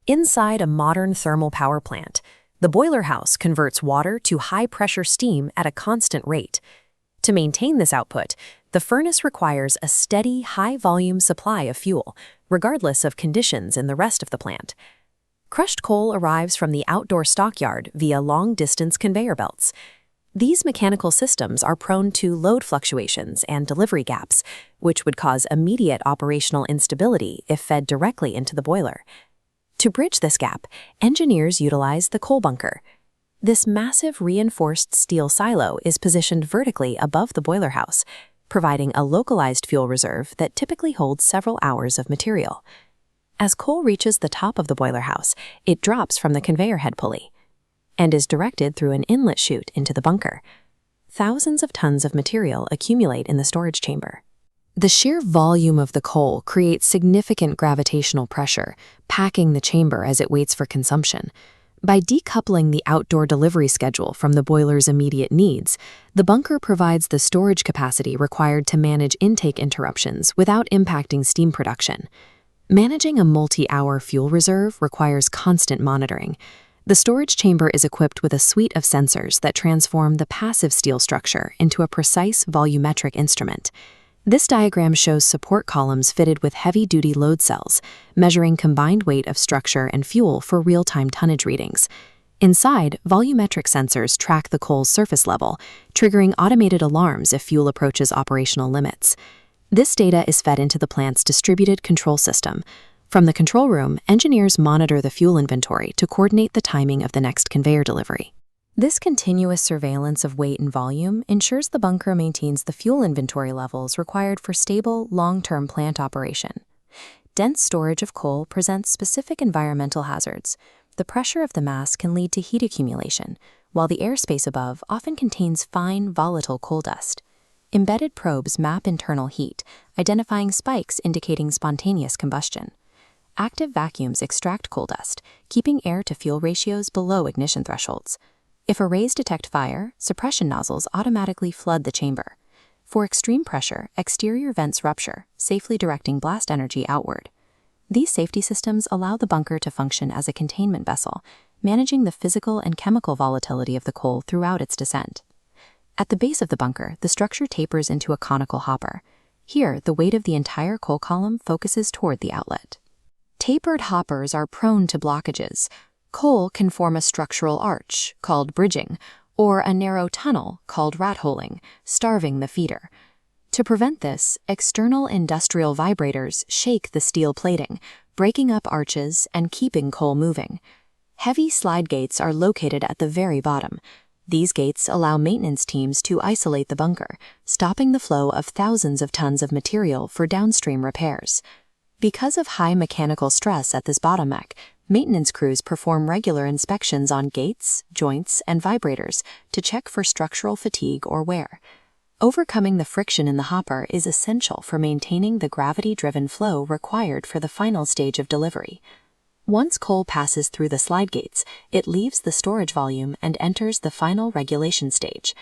Inside a modern thermal power plant, the boiler house converts water to high-pressure steam at a constant rate. To maintain this output, the furnace requires a steady, high-volume supply of fuel, regardless of conditions in the rest of the plant. Crushed coal arrives from the outdoor stockyard via long-distance conveyor belts. These mechanical systems are prone to load fluctuations and delivery gaps, which would cause immediate operational instability if fed directly into the boiler. To bridge this gap, engineers utilize the coal bunker. This massive reinforced steel silo is positioned vertically above the boiler house, providing a localized fuel reserve that typically holds several hours of material. As coal reaches the top of the boiler house, it drops from the conveyor head pulley and is directed through an inlet chute into the bunker. Thousands of tons of material accumulate in the storage chamber. The sheer volume of the coal creates significant gravitational pressure, packing the chamber as it waits for consumption. By decoupling the outdoor delivery schedule from the boiler's immediate needs, the bunker provides the storage capacity required to manage intake interruptions without impacting steam production. Managing a multi-hour fuel reserve requires constant monitoring. The storage chamber is equipped with a suite of sensors that transform the passive steel structure into a precise volumetric instrument. This diagram shows support columns fitted with heavy-duty load cells, measuring combined weight of structure and fuel for real-time tonnage readings. Inside, volumetric sensors track the coal's surface level, triggering automated alarms if fuel approaches operational limits. This data is fed into the plant's distributed control system. From the control room, engineers monitor the fuel inventory to coordinate the timing of the next conveyor delivery. This continuous surveillance of weight and volume ensures the bunker maintains the fuel inventory levels required for stable, long-term plant operation. Dense storage of coal presents specific environmental hazards. The pressure of the mass can lead to heat accumulation, while the airspace above often contains fine, volatile coal dust. Embedded probes map internal heat, identifying spikes indicating spontaneous combustion. Active vacuums extract coal dust, keeping air-to-fuel ratios below ignition thresholds. If arrays detect fire, suppression nozzles automatically flood the chamber. For extreme pressure, exterior vents rupture, safely directing blast energy outward. These safety systems allow the bunker to function as a containment vessel, managing the physical and chemical volatility of the coal throughout its descent. At the base of the bunker, the structure tapers into a conical hopper. Here, the weight of the entire coal column focuses toward the outlet. Tapered hoppers are prone to blockages. Coal can form a structural arch, called bridging, or a narrow tunnel, called rat-holing, starving the feeder. To prevent this, external industrial vibrators shake the steel plating, breaking up arches and keeping coal moving. Heavy slide gates are located at the very bottom. These gates allow maintenance teams to isolate the bunker, stopping the flow of thousands of tons of material for downstream repairs. Because of high mechanical stress at this bottleneck, maintenance crews perform regular inspections on gates, joints, and vibrators to check for structural fatigue or wear. Overcoming the friction in the hopper is essential for maintaining the gravity-driven flow required for the final stage of delivery. Once coal passes through the slide gates, it leaves the storage volume and enters the final regulation stage.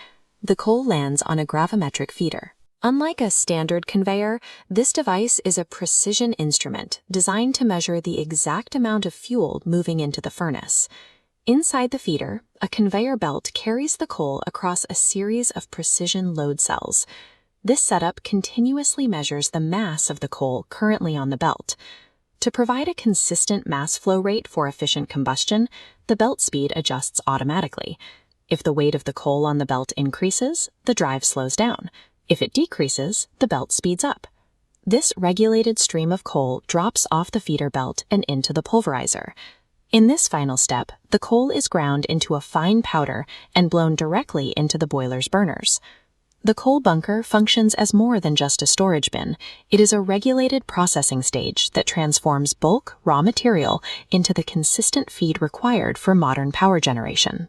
The coal lands on a gravimetric feeder. Unlike a standard conveyor, this device is a precision instrument designed to measure the exact amount of fuel moving into the furnace. Inside the feeder, a conveyor belt carries the coal across a series of precision load cells. This setup continuously measures the mass of the coal currently on the belt. To provide a consistent mass flow rate for efficient combustion, the belt speed adjusts automatically. If the weight of the coal on the belt increases, the drive slows down. If it decreases, the belt speeds up. This regulated stream of coal drops off the feeder belt and into the pulverizer. In this final step, the coal is ground into a fine powder and blown directly into the boiler's burners. The coal bunker functions as more than just a storage bin. It is a regulated processing stage that transforms bulk raw material into the consistent feed required for modern power generation.